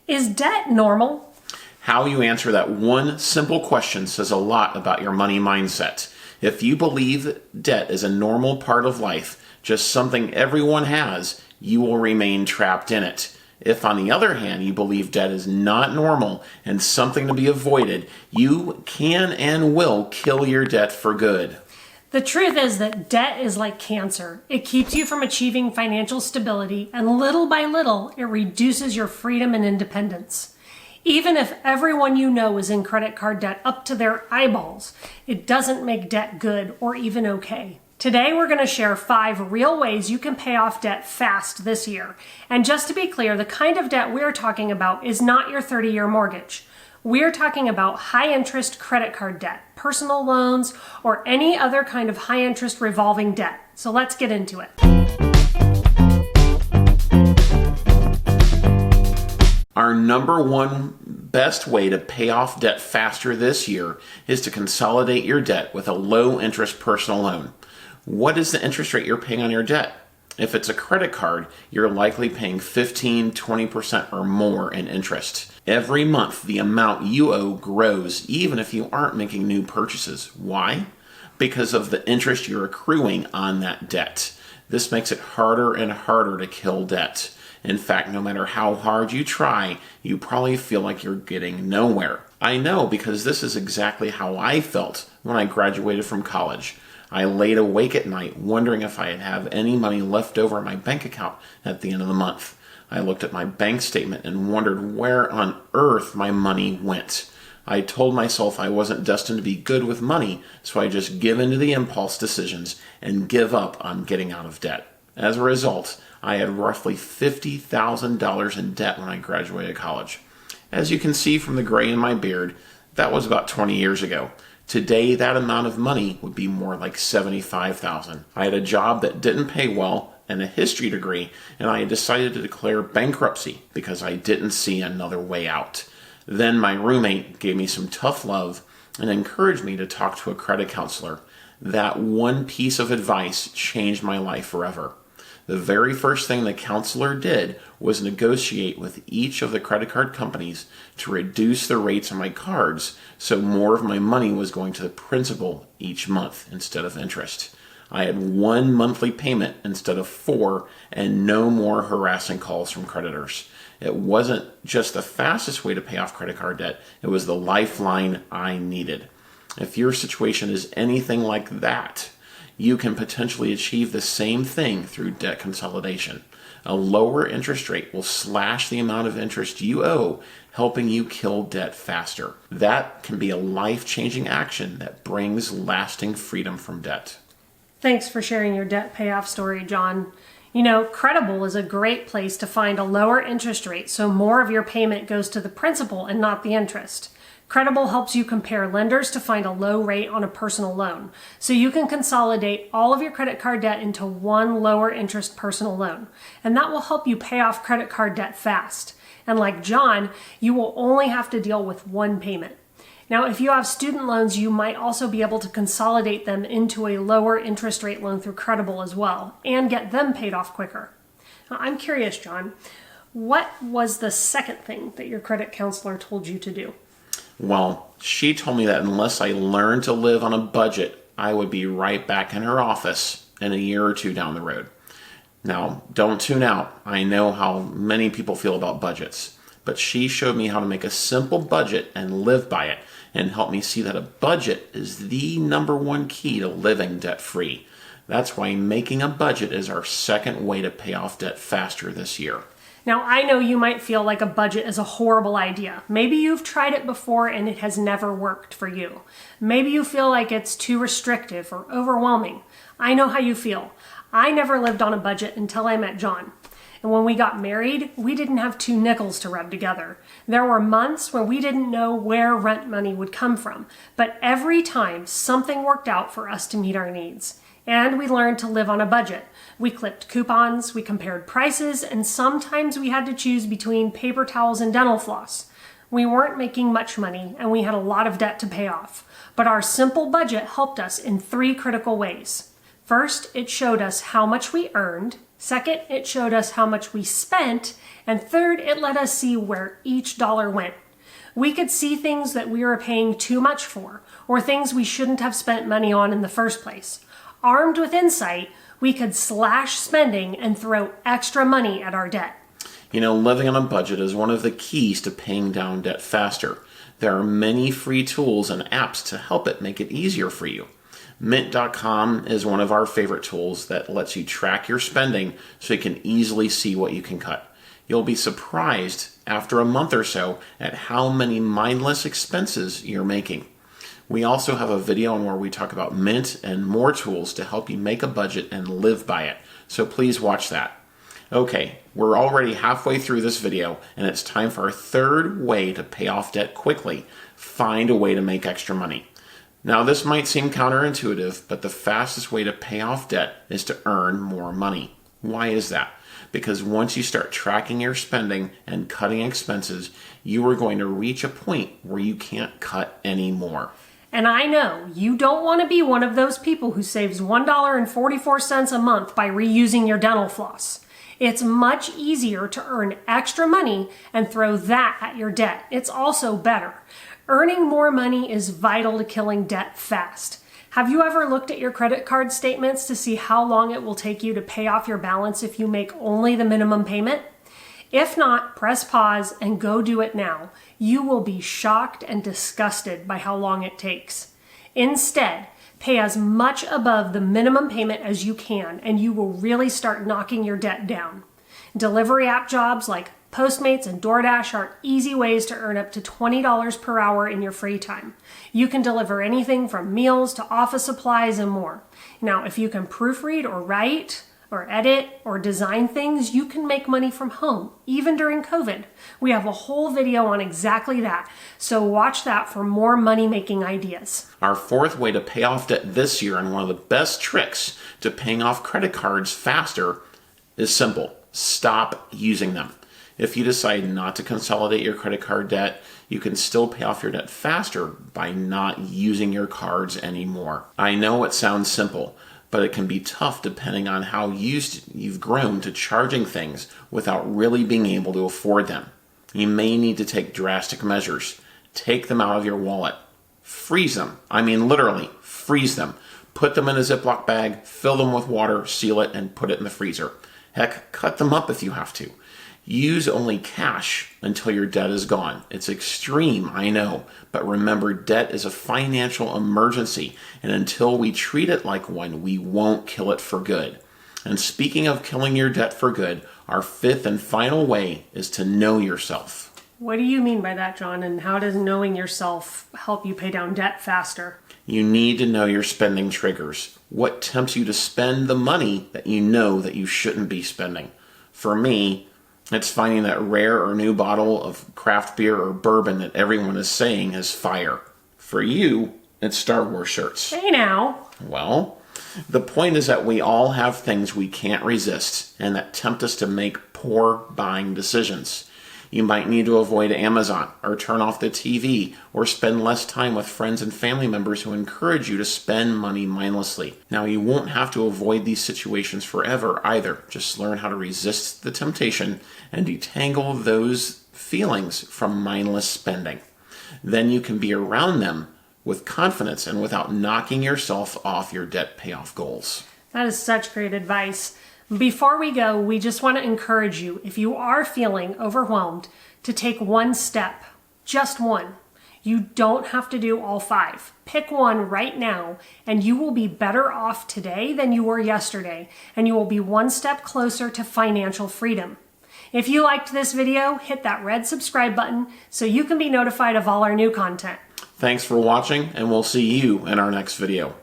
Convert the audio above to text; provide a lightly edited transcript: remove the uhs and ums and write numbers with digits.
Is debt normal? How you answer that one simple question says a lot about your money mindset. If you believe debt is a normal part of life, just something everyone has, you will remain trapped in it. If, on the other hand, you believe debt is not normal and something to be avoided, you can and will kill your debt for good. The truth is that debt is like cancer. It keeps you from achieving financial stability, and little by little, it reduces your freedom and independence. Even if everyone you know is in credit card debt up to their eyeballs, it doesn't make debt good or even okay. Today, we're going to share 5 real ways you can pay off debt fast this year. And just to be clear, the kind of debt we're talking about is not your 30-year mortgage. We're talking about high-interest credit card debt, personal loans, or any other kind of high-interest revolving debt. So let's get into it. Our number one best way to pay off debt faster this year is to consolidate your debt with a low-interest personal loan. What is the interest rate you're paying on your debt? If it's a credit card, you're likely paying 15, 20% or more in interest. Every month, the amount you owe grows even if you aren't making new purchases. Why? Because of the interest you're accruing on that debt. This makes it harder and harder to kill debt. In fact, no matter how hard you try, you probably feel like you're getting nowhere. I know because this is exactly how I felt when I graduated from college. I laid awake at night wondering if I'd have any money left over in my bank account at the end of the month. I looked at my bank statement and wondered where on earth my money went. I told myself I wasn't destined to be good with money, so I just give in to the impulse decisions and give up on getting out of debt. As a result, I had roughly $50,000 in debt when I graduated college. As you can see from the gray in my beard, that was about 20 years ago. Today, that amount of money would be more like $75,000. I had a job that didn't pay well and a history degree, and I had decided to declare bankruptcy because I didn't see another way out. Then my roommate gave me some tough love and encouraged me to talk to a credit counselor. That one piece of advice changed my life forever. The very first thing the counselor did was negotiate with each of the credit card companies to reduce the rates on my cards so more of my money was going to the principal each month instead of interest. I had one monthly payment instead of 4 and no more harassing calls from creditors. It wasn't just the fastest way to pay off credit card debt, it was the lifeline I needed. If your situation is anything like that, you can potentially achieve the same thing through debt consolidation. A lower interest rate will slash the amount of interest you owe, helping you kill debt faster. That can be a life-changing action that brings lasting freedom from debt. Thanks for sharing your debt payoff story, John. You know, Credible is a great place to find a lower interest rate so more of your payment goes to the principal and not the interest. Credible helps you compare lenders to find a low rate on a personal loan, so you can consolidate all of your credit card debt into one lower interest personal loan, and that will help you pay off credit card debt fast. And like John, you will only have to deal with one payment. Now, if you have student loans, you might also be able to consolidate them into a lower interest rate loan through Credible as well, and get them paid off quicker. Now, I'm curious, John, what was the second thing that your credit counselor told you to do? Well, she told me that unless I learned to live on a budget, I would be right back in her office in a year or two down the road. Now, don't tune out. I know how many people feel about budgets, but she showed me how to make a simple budget and live by it, and helped me see that a budget is the number one key to living debt-free. That's why making a budget is our second way to pay off debt faster this year. Now, I know you might feel like a budget is a horrible idea. Maybe you've tried it before and it has never worked for you. Maybe you feel like it's too restrictive or overwhelming. I know how you feel. I never lived on a budget until I met John. And when we got married, we didn't have 2 nickels to rub together. There were months when we didn't know where rent money would come from, but every time something worked out for us to meet our needs. And we learned to live on a budget. We clipped coupons, we compared prices, and sometimes we had to choose between paper towels and dental floss. We weren't making much money, and we had a lot of debt to pay off. But our simple budget helped us in 3 critical ways. First, it showed us how much we earned. Second, it showed us how much we spent. And third, it let us see where each dollar went. We could see things that we were paying too much for, or things we shouldn't have spent money on in the first place. Armed with insight, we could slash spending and throw extra money at our debt. You know, living on a budget is one of the keys to paying down debt faster. There are many free tools and apps to help make it easier for you. Mint.com is one of our favorite tools that lets you track your spending so you can easily see what you can cut. You'll be surprised after a month or so at how many mindless expenses you're making. We also have a video on where we talk about Mint and more tools to help you make a budget and live by it. So please watch that. Okay, we're already halfway through this video and it's time for our third way to pay off debt quickly. Find a way to make extra money. Now this might seem counterintuitive, but the fastest way to pay off debt is to earn more money. Why is that? Because once you start tracking your spending and cutting expenses, you are going to reach a point where you can't cut anymore. And I know you don't want to be one of those people who saves $1.44 a month by reusing your dental floss. It's much easier to earn extra money and throw that at your debt. It's also better. Earning more money is vital to killing debt fast. Have you ever looked at your credit card statements to see how long it will take you to pay off your balance if you make only the minimum payment? If not, press pause and go do it now. You will be shocked and disgusted by how long it takes. Instead, pay as much above the minimum payment as you can, and you will really start knocking your debt down. Delivery app jobs like Postmates and DoorDash are easy ways to earn up to $20 per hour in your free time. You can deliver anything from meals to office supplies and more. Now, if you can proofread or write or edit or design things, you can make money from home, even during COVID. We have a whole video on exactly that, so watch that for more money-making ideas. Our fourth way to pay off debt this year, and one of the best tricks to paying off credit cards faster, is simple. Stop using them. If you decide not to consolidate your credit card debt, you can still pay off your debt faster by not using your cards anymore. I know it sounds simple, but it can be tough depending on how used you've grown to charging things without really being able to afford them. You may need to take drastic measures. Take them out of your wallet. Freeze them. I mean literally, freeze them. Put them in a Ziploc bag, fill them with water, seal it, and put it in the freezer. Heck, cut them up if you have to. Use only cash until your debt is gone. It's extreme, I know, but remember, debt is a financial emergency, and until we treat it like one, we won't kill it for good. And speaking of killing your debt for good, our fifth and final way is to know yourself. What do you mean by that, John? And how does knowing yourself help you pay down debt faster? You need to know your spending triggers. What tempts you to spend the money that you know that you shouldn't be spending? For me, it's finding that rare or new bottle of craft beer or bourbon that everyone is saying is fire. For you, it's Star Wars shirts. Hey now. Well, the point is that we all have things we can't resist and that tempt us to make poor buying decisions. You might need to avoid Amazon or turn off the TV or spend less time with friends and family members who encourage you to spend money mindlessly. Now, you won't have to avoid these situations forever either. Just learn how to resist the temptation and detangle those feelings from mindless spending. Then you can be around them with confidence and without knocking yourself off your debt payoff goals. That is such great advice. Before we go, we just want to encourage you, if you are feeling overwhelmed, to take one step, just one. You don't have to do all 5. Pick one right now, and you will be better off today than you were yesterday, and you will be one step closer to financial freedom. If you liked this video, hit that red subscribe button so you can be notified of all our new content. Thanks for watching, and we'll see you in our next video.